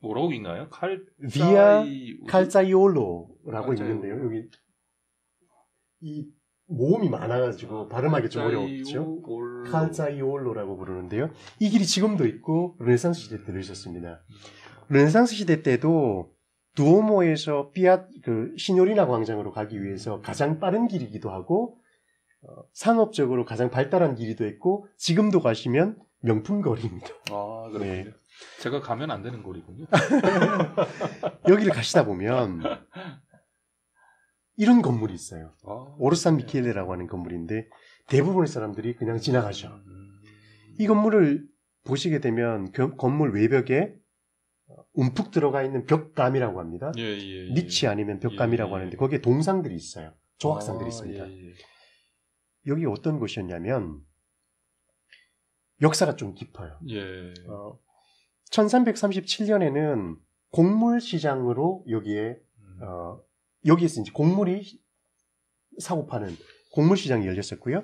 뭐라고 읽나요? 비아 칼자이올로라고 있는데요. 여기 이 모음이 많아가지고 발음하기 좀 어렵죠. 칼자이올로라고 부르는데요. 이 길이 지금도 있고 르네상스 시대 때도 있었습니다. 르네상스 시대 때도 두오모에서 그 시뇨리나 광장으로 가기 위해서 가장 빠른 길이기도 하고 상업적으로 가장 발달한 길이도 있고 지금도 가시면 명품 거리입니다. 아, 그렇군요. 네. 제가 가면 안 되는 거리군요. 여기를 가시다 보면 이런 건물이 있어요. 오르산 미켈레라고 하는 건물인데 대부분의 사람들이 그냥 지나가죠. 이 건물을 보시게 되면 건물 외벽에 움푹 들어가 있는 벽감이라고 합니다. 니치 아니면 벽감이라고 하는데 거기에 동상들이 있어요. 조각상들이 있습니다. 여기 어떤 곳이었냐면 역사가 좀 깊어요. 1337년에는 곡물 시장으로 여기에서 이제 곡물이 사고 파는 곡물 시장이 열렸었고요.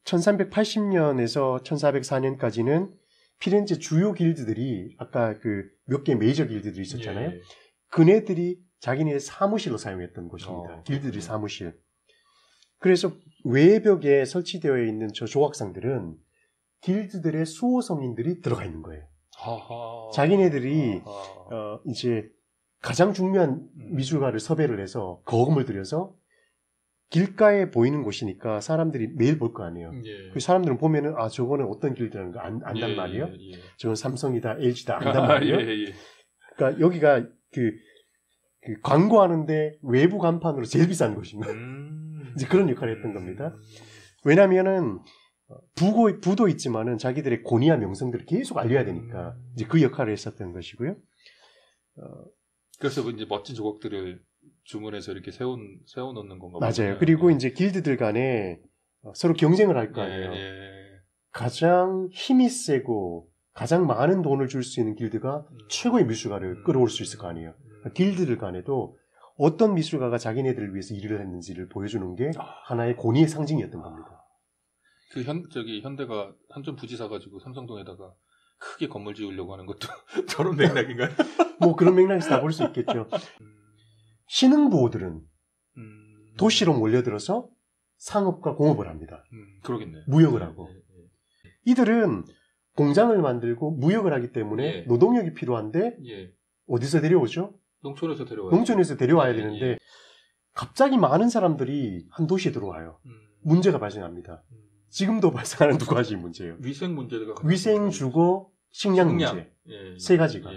1380년에서 1404년까지는 피렌체 주요 길드들이 아까 그 몇 개 메이저 길드들이 있었잖아요. 그네들이 자기네 사무실로 사용했던 곳입니다. 길드들이 사무실. 그래서 외벽에 설치되어 있는 저 조각상들은 길드들의 수호 성인들이 들어가 있는 거예요. 자기네들이 이제 가장 중요한 미술가를 섭외를 해서 거금을 들여서 길가에 보이는 곳이니까 사람들이 매일 볼 거 아니에요. 그 사람들은 보면은 저거는 어떤 길드라는 거 안단 말이에요. 저건 삼성이다, LG다 안단 말이에요. 그러니까 여기가 그 광고하는데 외부 간판으로 제일 비싼 곳인 거예요. 이제 그런 역할을 했던 겁니다. 왜냐면은 부도 있지만은 자기들의 권위와 명성들을 계속 알려야 되니까 이제 그 역할을 했었던 것이고요. 그래서 이제 멋진 조각들을 주문해서 이렇게 세워놓는 건가 봐요. 맞아요. 그리고 이제 길드들 간에 서로 경쟁을 할 거 아니에요. 가장 힘이 세고 가장 많은 돈을 줄 수 있는 길드가 최고의 미술가를 끌어올 수 있을 거 아니에요. 길드들 간에도 어떤 미술가가 자기네들을 위해서 일을 했는지를 보여주는 게 하나의 권위의 상징이었던 겁니다. 현대가 한전 부지 사가지고 삼성동에다가 크게 건물 지으려고 하는 것도 저런 맥락인가요? 뭐 그런 맥락에서 다 볼 수 있겠죠. 신흥부호들은 도시로 몰려들어서 상업과 공업을 합니다. 그러겠네요. 무역을 하고. 이들은 공장을 만들고 무역을 하기 때문에 노동력이 필요한데 어디서 데려오죠? 농촌에서 데려와야 되는데 갑자기 많은 사람들이 한 도시에 들어와요. 문제가 발생합니다. 지금도 발생하는 두 가지 문제예요. 위생 문제가 위생, 주거, 식량 문제. 세 가지가.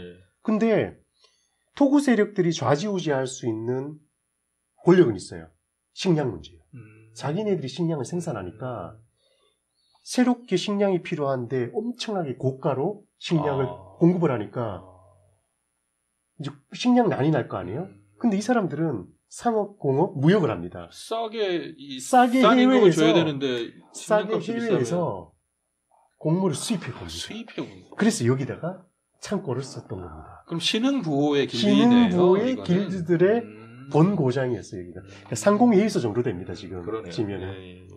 근데 토구 세력들이 좌지우지할 수 있는 권력은 있어요. 식량 문제예요. 자기네들이 식량을 생산하니까 새롭게 식량이 필요한데 엄청나게 고가로 식량을 공급을 하니까 이제 식량난이 날 거 아니에요? 근데 이 사람들은 상업, 공업, 무역을 합니다. 싸게 해외에서 줘야 되는데 싸게 해외에서 곡물을 수입해 옵니다. 그래서 여기다가 창고를 썼던 겁니다. 그럼 신흥부호의 길드네요. 신흥부호의 길드들의 본고장이었어요. 여기가. 그러니까 상공회의소 정도 됩니다. 지금 지면은.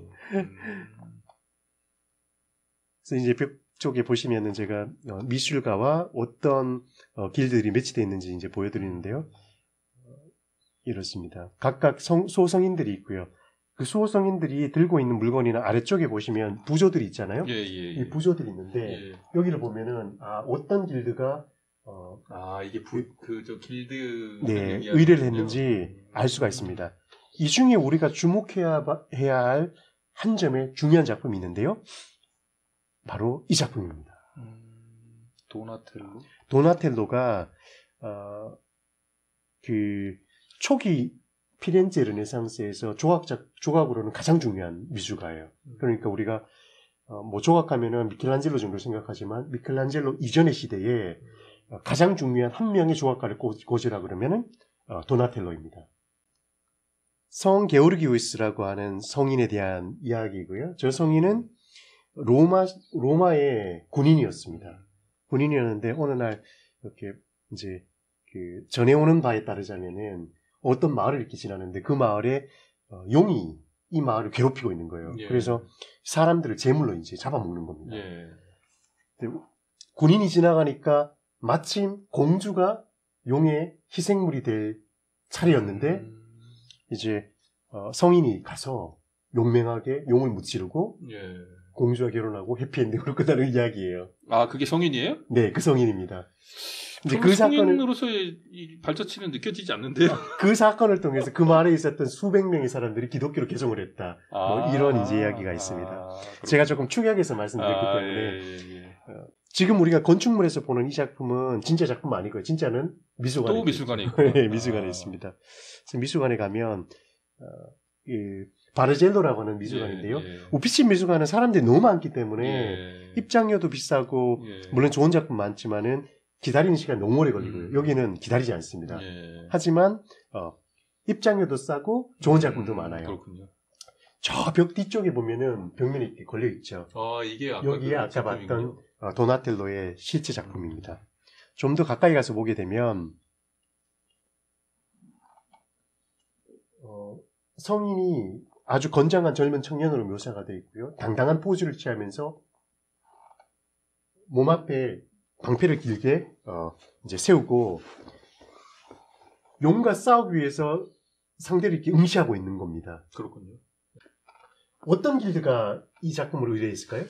그래서 이제 벽 쪽에 보시면은 제가 미술가와 어떤 길드들이 매치되어 있는지 이제 보여드리는데요. 이렇습니다. 각각 소성인들이 있고요. 그 수호성인들이 들고 있는 물건이나 아래쪽에 보시면 부조들이 있잖아요. 이 부조들이 있는데 여기를 보면은 어떤 길드가 이게 저 길드 의뢰를 했는지 알 수가 있습니다. 이 중에 우리가 주목해야 할 한 점의 중요한 작품이 있는데요. 바로 이 작품입니다. 도나텔로가 그 초기 피렌체 르네상스에서 조각으로는 가장 중요한 미술가예요. 그러니까 우리가 뭐 조각하면은 미켈란젤로 정도 생각하지만 미켈란젤로 이전의 시대에 가장 중요한 한 명의 조각가를 꼽으라 그러면은 도나텔로입니다. 성 게오르기우스라고 하는 성인에 대한 이야기고요. 저 성인은 로마의 군인이었습니다. 군인이었는데 어느 날 이렇게 이제 그 전해오는 바에 따르자면은 어떤 마을을 이렇게 지나는데 그 마을에 용이 이 마을을 괴롭히고 있는 거예요. 그래서 사람들을 제물로 이제 잡아먹는 겁니다. 군인이 지나가니까 마침 공주가 용의 희생물이 될 차례였는데 이제 성인이 가서 용맹하게 용을 무찌르고 예. 공주와 결혼하고 해피엔딩으로 끝나는 이야기예요. 아, 그게 성인이에요? 네, 그 성인입니다. 이제 저는 그 사건을 성인으로서의 이 발자취는 느껴지지 않는데요. 그 사건을 통해서 그 말에 있었던 수백 명의 사람들이 기독교로 개종을 했다. 뭐 이런 이제 이야기가 있습니다. 제가 조금 축약해서 말씀드렸기 때문에 예. 지금 우리가 건축물에서 보는 이 작품은 진짜 작품 아니고요. 진짜는 미술관에 또 미술관에 있고. 네, 미술관에 있습니다. 그래서 미술관에 가면 바르젤로라고 하는 미술관인데요. 예. 우피치 미술관은 사람들이 너무 많기 때문에 예. 입장료도 비싸고 예. 물론 좋은 작품 많지만은 기다리는 시간이 너무 오래 걸리고요. 여기는 기다리지 않습니다. 예. 하지만 입장료도 싸고 좋은 작품도 많아요. 그렇군요. 저 벽 뒤쪽에 보면은 벽면에 이렇게 걸려 있죠. 이게 여기에 아까 봤던 도나텔로의 실제 작품입니다. 좀 더 가까이 가서 보게 되면 성인이 아주 건장한 젊은 청년으로 묘사가 되어 있고요. 당당한 포즈를 취하면서 몸 앞에 방패를 길게 이제 세우고 용과 싸우기 위해서 상대를 이렇게 응시하고 있는 겁니다. 그렇군요. 어떤 길드가 이 작품을 의뢰했을까요?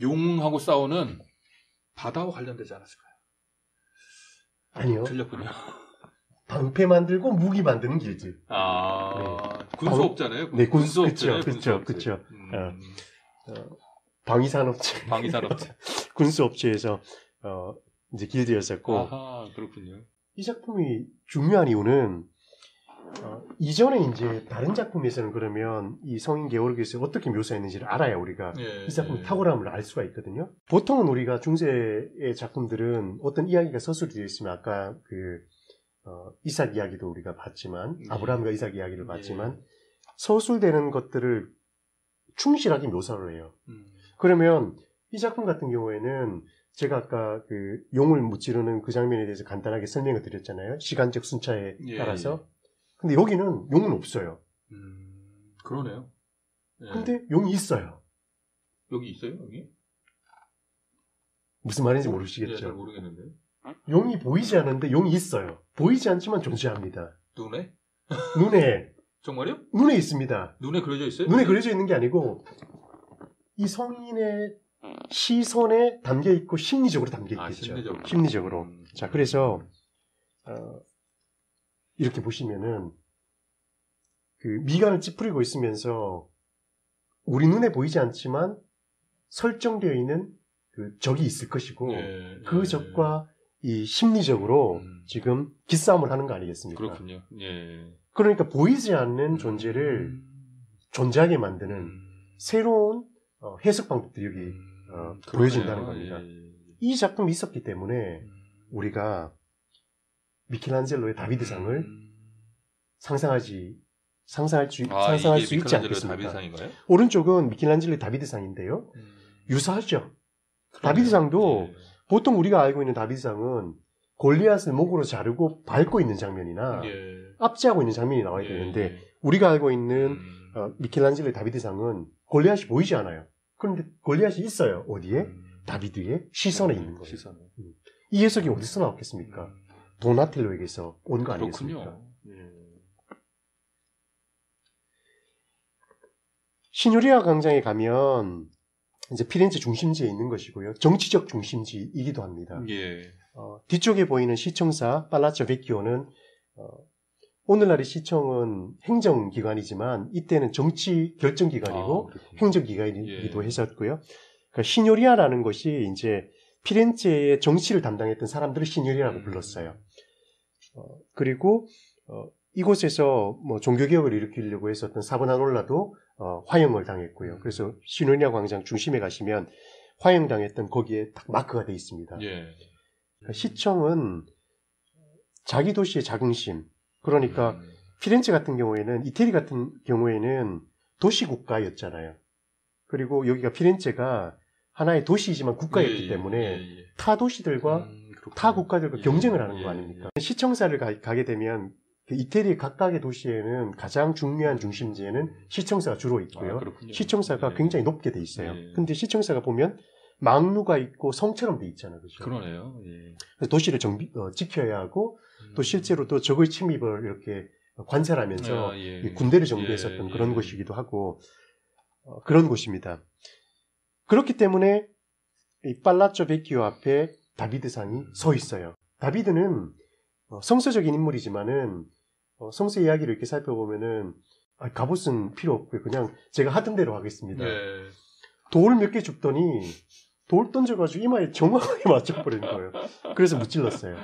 용하고 싸우는 바다와 관련되지 않았을까요? 아니요. 틀렸군요. 방패 만들고 무기 만드는 길드. 네. 군수업자네요. 네, 군수업자네요. 그렇죠. 방위산업체. 방위산업체. 군수업체에서 이제 길드였었고. 아하, 그렇군요. 이 작품이 중요한 이유는 이전에 이제 다른 작품에서는 그러면 이 성인 게오르기에서 어떻게 묘사했는지를 알아야 우리가 이 작품의 탁월함을 알 수가 있거든요. 보통은 우리가 중세의 작품들은 어떤 이야기가 서술이 되어 있으면 아까 이삭 이야기도 우리가 봤지만 아브라함과 이삭 이야기를 봤지만 서술되는 것들을 충실하게 묘사를 해요. 그러면 이 작품 같은 경우에는 제가 아까 그 용을 무찌르는 그 장면에 대해서 간단하게 설명을 드렸잖아요. 시간적 순차에 따라서. 근데 여기는 용은 없어요. 그러네요. 근데 용이 있어요. 여기 있어요? 여기? 무슨 말인지 모르시겠죠? 잘 모르겠는데. 용이 보이지 않는데 용이 있어요. 보이지 않지만 존재합니다. 눈에? 눈에. 정말요? 눈에 있습니다. 눈에 그려져 있어요? 눈에 그려져 있는 게 아니고 이 성인의 시선에 담겨 있고 심리적으로 담겨 있겠죠. 심리적으로. 자, 그래서 이렇게 보시면은 그 미간을 찌푸리고 있으면서 우리 눈에 보이지 않지만 설정되어 있는 그 적이 있을 것이고 그 적과 이 심리적으로 지금 기싸움을 하는 거 아니겠습니까? 그렇군요. 그러니까 보이지 않는 존재를 존재하게 만드는 새로운 해석 방법들이 여기 보여진다는 겁니다. 이 작품이 있었기 때문에 우리가 미켈란젤로의 다비드상을 상상할 수 있지 않겠습니까? 다비드상인가요? 오른쪽은 미켈란젤로의 다비드상인데요. 유사하죠. 다비드상도 보통 우리가 알고 있는 다비드상은 골리앗을 목으로 자르고 밟고 있는 장면이나 압제하고 있는 장면이 나와야 되는데 우리가 알고 있는 미켈란젤로의 다비드상은 골리앗이 보이지 않아요. 그런데 골리앗이 있어요. 어디에? 다비드의 시선에 있는 거예요. 이 해석이 어디서 나왔겠습니까? 도나텔로에게서 온 거 아니겠습니까? 시뇨리아 광장에 가면 이제 피렌체 중심지에 있는 것이고요. 정치적 중심지이기도 합니다. 뒤쪽에 보이는 시청사 팔라조 베키오는 오늘날의 시청은 행정기관이지만 이때는 정치 결정기관이고 행정기관이기도 했었고요. 그러니까 시뇨리아라는 것이 이제 피렌체의 정치를 담당했던 사람들을 시뇨리아라고 불렀어요. 그리고 이곳에서 뭐 종교개혁을 일으키려고 했었던 사보나롤라도 화형을 당했고요. 그래서 시뇨리아 광장 중심에 가시면 화형당했던 거기에 딱 마크가 되어 있습니다. 그러니까 시청은 자기 도시의 자긍심, 그러니까 피렌체 같은 경우에는 이태리 같은 경우에는 도시국가였잖아요. 그리고 여기가 피렌체가 하나의 도시이지만 국가였기 때문에 타 도시들과 타 국가들과 경쟁을 하는 거 아닙니까? 시청사를 가게 되면 이태리 각각의 도시에는 가장 중요한 중심지에는 시청사가 주로 있고요. 시청사가 굉장히 높게 돼 있어요. 근데 시청사가 보면 망루가 있고 성처럼 돼 있잖아요. 그죠? 그러네요. 예. 그래서 도시를 지켜야 하고 또 실제로 또 적의 침입을 이렇게 관찰하면서 예. 이 군대를 정비했었던 그런 곳이기도 하고 그런 곳입니다. 그렇기 때문에 이 팔라조 베키오 앞에 다비드상이 서 있어요. 다비드는 성서적인 인물이지만은 성서 이야기를 이렇게 살펴보면은 갑옷은 필요 없고요. 그냥 제가 하던 대로 하겠습니다. 예. 돌 몇 개 줍더니 돌 던져가지고 이마에 정확하게 맞춰버리는 거예요. 그래서 무찔렀어요.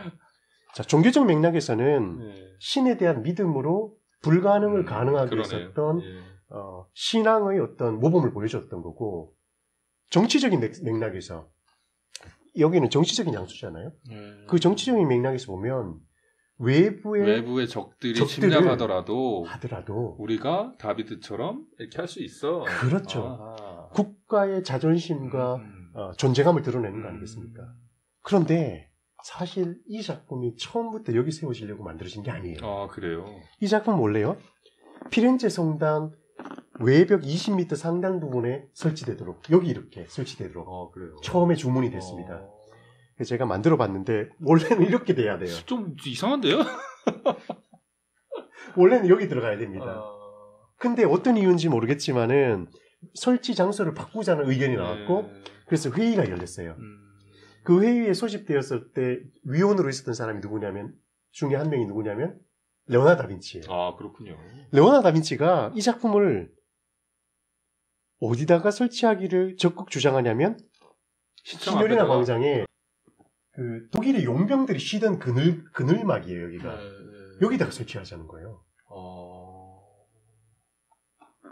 자, 종교적 맥락에서는 예. 신에 대한 믿음으로 불가능을 가능하게 그러네요. 했었던 예. 신앙의 어떤 모범을 보여줬던 거고, 정치적인 맥락에서 여기는 정치적인 양수잖아요. 그 정치적인 맥락에서 보면 외부의 적들이 적들을 침략하더라도 우리가 다비드처럼 이렇게 할 수 있어. 그렇죠. 아하. 국가의 자존심과 존재감을 드러내는 거 아니겠습니까? 그런데 사실 이 작품이 처음부터 여기 세워지려고 만들어진 게 아니에요. 아, 그래요? 이 작품은 원래요, 피렌체 성당 외벽 20m 상당 부분에 설치되도록, 여기 이렇게 설치되도록 그래요. 처음에 주문이 됐습니다. 그래서 제가 만들어 봤는데 원래는 이렇게 돼야 돼요. 좀 이상한데요? 원래는 여기 들어가야 됩니다. 근데 어떤 이유인지 모르겠지만은 설치 장소를 바꾸자는 의견이 나왔고, 그래서 회의가 열렸어요. 그 회의에 소집되었을 때 위원으로 있었던 사람이 누구냐면, 중에 한 명이 누구냐면 레오나르도 다빈치예요. 아, 그렇군요. 레오나르도 다빈치가 이 작품을 어디다가 설치하기를 적극 주장하냐면 시뇨리나 광장에 그 독일의 용병들이 쉬던 그늘막이에요. 여기가. 여기다가 설치하자는 거예요.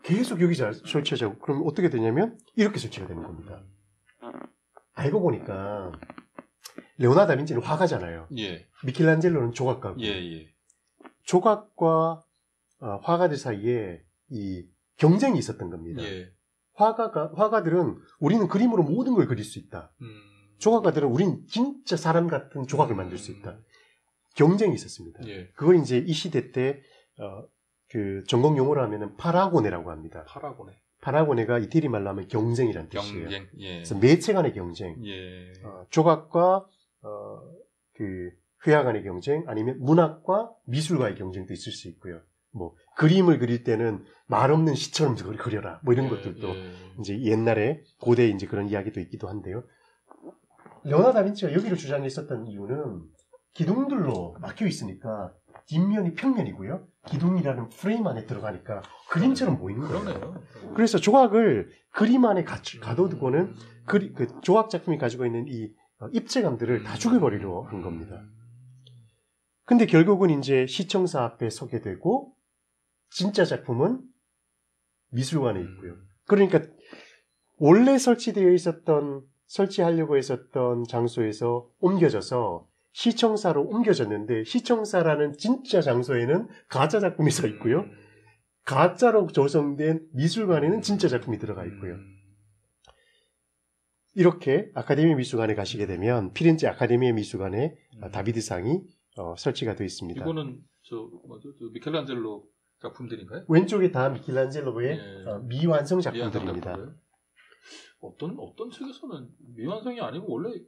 계속 여기다 설치하자고. 그럼 어떻게 되냐면 이렇게 설치가 되는 겁니다. 알고 보니까 레오나르도 다빈치는 화가잖아요. 예. 미켈란젤로는 조각가고. 예. 조각과 화가들 사이에 이 경쟁이 있었던 겁니다. 예. 화가들은 우리는 그림으로 모든 걸 그릴 수 있다. 조각가들은 우린 진짜 사람 같은 조각을 만들 수 있다. 경쟁이 있었습니다. 예. 그걸 이제 이 시대 때 그 전공 용어로 하면은 파라고네라고 합니다. 파라고네가 이태리 말로 하면 경쟁이란 뜻이에요. 예. 그래서 매체 간의 경쟁, 예. 조각과 그 회화 간의 경쟁, 아니면 문학과 미술과의 경쟁도 있을 수 있고요. 뭐 그림을 그릴 때는 말 없는 시처럼 그려라. 뭐 이런 것들도 이제 옛날에 고대 이제 그런 이야기도 있기도 한데요. 레오나르도 다빈치가 여기를 주장했었던 이유는 기둥들로 막혀 있으니까 뒷면이 평면이고요. 기둥이라는 프레임 안에 들어가니까 그림처럼 보이는 거예요. 그러네요. 그래서 조각을 그림 안에 가둬두고는 그 조각 작품이 가지고 있는 이 입체감들을 다 죽여버리려 한 겁니다. 근데 결국은 이제 시청사 앞에 서게 되고, 진짜 작품은 미술관에 있고요. 그러니까 원래 설치하려고 했었던 장소에서 옮겨져서 시청사로 옮겨졌는데, 시청사라는 진짜 장소에는 가짜 작품이 서 있고요. 가짜로 조성된 미술관에는 진짜 작품이 들어가 있고요. 이렇게 아카데미 미술관에 가시게 되면 피렌체 아카데미 미술관에 다비드상이 설치가 되어 있습니다. 이거는 저 미켈란젤로 작품들인가요? 왼쪽에 다 미켈란젤로의 미완성 작품들입니다. 어떤 책에서는 미완성이 아니고 원래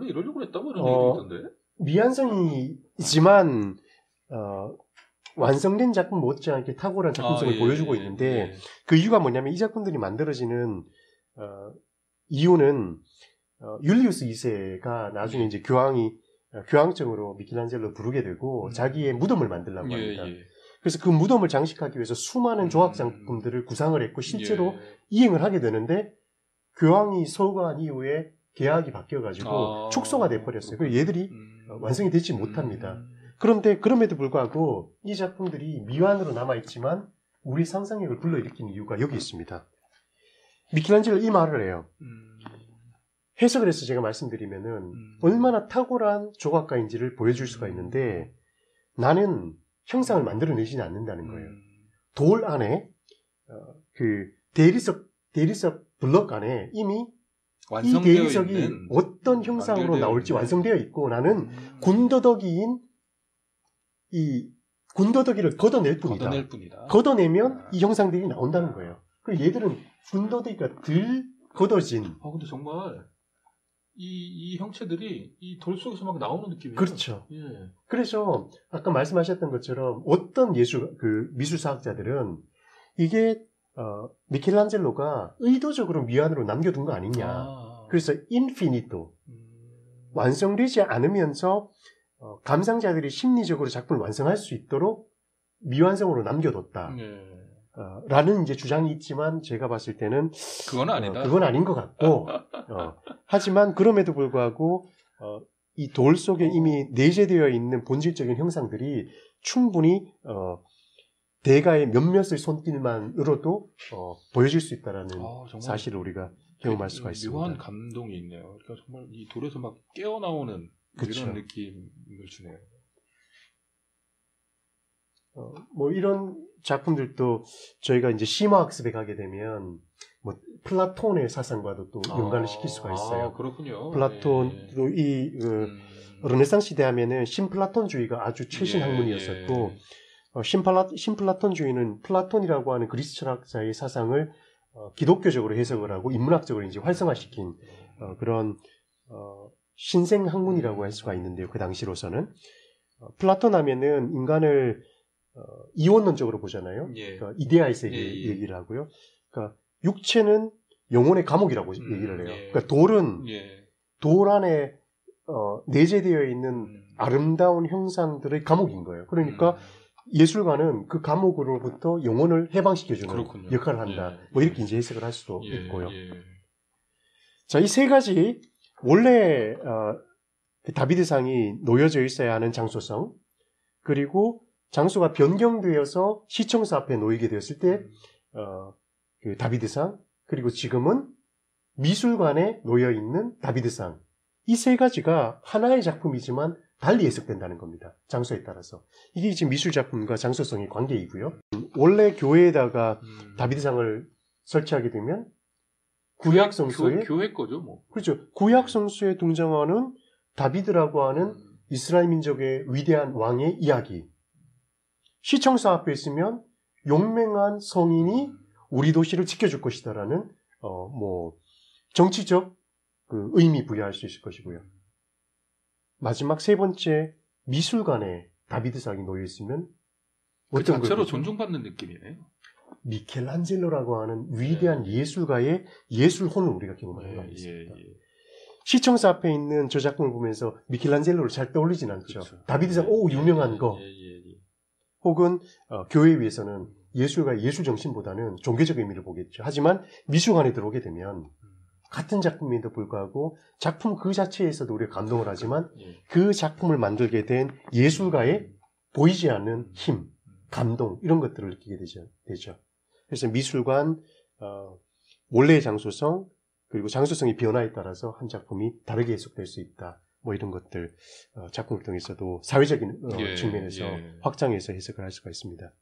이러려고 했다고 이런 얘기도 있던데. 미완성이지만 완성된 작품 못지않게 탁월한 작품성을 보여주고 있는데, 그 이유가 뭐냐면 이 작품들이 만들어지는 이유는 율리우스 2세가 나중에 이제 교황청으로 미켈란젤로 부르게 되고 자기의 무덤을 만들려고 합니다. 그래서 그 무덤을 장식하기 위해서 수많은 조각 작품들을 구상을 했고 실제로 이행을 하게 되는데, 교황이 서거한 이후에 계약이 바뀌어가지고 축소가 돼버렸어요. 그래서 얘들이 완성이 되지 못합니다. 그런데 그럼에도 불구하고 이 작품들이 미완으로 남아있지만 우리 상상력을 불러일으키는 이유가 여기 있습니다. 미켈란젤로 이 말을 해요. 해석을 해서 제가 말씀드리면은 얼마나 탁월한 조각가인지를 보여줄 수가 있는데, 나는 형상을 만들어내지는 않는다는 거예요. 돌 안에 그 대리석 블럭 안에 이미 이 대리석이 어떤 형상으로 나올지 완성되어 있고, 나는 군더더기인 이 군더더기를 걷어낼 뿐이다. 걷어내면 이 형상들이 나온다는 거예요. 그리고 얘들은 군더더기가 덜 걷어진. 근데 정말 이 형체들이 이 돌 속에서 막 나오는 느낌이에요. 그렇죠. 예. 그래서 아까 말씀하셨던 것처럼 어떤 미술사학자들은 이게 미켈란젤로가 의도적으로 미완으로 남겨둔 거 아니냐. 그래서 인피니토, 완성되지 않으면서 감상자들이 심리적으로 작품을 완성할 수 있도록 미완성으로 남겨뒀다. 예. 라는 이제 주장이 있지만 제가 봤을 때는 그건 아니다. 그건 아닌 것 같고 하지만 그럼에도 불구하고 이 돌 속에 이미 내재되어 있는 본질적인 형상들이 충분히 대가의 몇몇의 손길만으로도 보여질 수 있다라는 사실을 우리가 경험할 수가 있습니다. 묘한 감동이 있네요. 그러니까 정말 이 돌에서 막 깨어나오는 그쵸. 이런 느낌을 주네요. 뭐 이런 작품들도 저희가 이제 심화학습에 가게 되면 뭐 플라톤의 사상과도 또 연관을 시킬 수가 있어요. 그렇군요. 플라톤도 이 르네상스 시대 하면은 신플라톤주의가 아주 최신 학문이었었고 신플라톤주의는 플라톤이라고 하는 그리스 철학자의 사상을 기독교적으로 해석을 하고 인문학적으로 이제 활성화시킨 그런 신생 학문이라고 할 수가 있는데요. 그 당시로서는 플라톤 하면은 인간을 이원론적으로 보잖아요. 그러니까 이데아의 세계 얘기를 하고요. 그러니까 육체는 영혼의 감옥이라고 얘기를 해요. 그러니까 돌은 돌 안에 내재되어 있는 아름다운 형상들의 감옥인 거예요. 그러니까 예술가는 그 감옥으로부터 영혼을 해방시켜주는 그렇군요. 역할을 한다. 뭐 이렇게 이제 해석을 할 수도 있고요. 자, 이 세 가지 원래 다비드상이 놓여져 있어야 하는 장소성, 그리고 장소가 변경되어서 시청사 앞에 놓이게 되었을 때 그 다비드상, 그리고 지금은 미술관에 놓여 있는 다비드상, 이 세 가지가 하나의 작품이지만 달리 해석된다는 겁니다. 장소에 따라서. 이게 지금 미술 작품과 장소성의 관계이고요. 원래 교회에다가 다비드상을 설치하게 되면 구약 성서에 교회 거죠, 뭐. 그렇죠. 구약 성서에 등장하는 다비드라고 하는 이스라엘 민족의 위대한 왕의 이야기. 시청사 앞에 있으면 용맹한 성인이 우리 도시를 지켜줄 것이다라는 뭐 정치적 그 의미 부여할 수 있을 것이고요. 마지막 세 번째, 미술관에 다비드상이 놓여 있으면 그 어떤 자체로 거겠죠? 존중받는 느낌이네요. 미켈란젤로라고 하는 위대한 예술가의 예술혼을 우리가 경험하는 거 아니겠습니까? 시청사 앞에 있는 저 작품을 보면서 미켈란젤로를 잘 떠올리진 않죠. 그렇죠. 다비드상, 유명한 거. 혹은 교회에 위해서는 예술가의 예술 정신보다는 종교적 의미를 보겠죠. 하지만 미술관에 들어오게 되면 같은 작품에도 불구하고 작품 그 자체에서도 우리가 감동을 하지만 그 작품을 만들게 된 예술가의 보이지 않는 힘, 감동 이런 것들을 느끼게 되죠. 그래서 미술관, 원래의 장소성, 그리고 장소성의 변화에 따라서 한 작품이 다르게 해석될 수 있다. 뭐 이런 것들 작품을 통해서도 사회적인 측면에서 확장해서 해석을 할 수가 있습니다.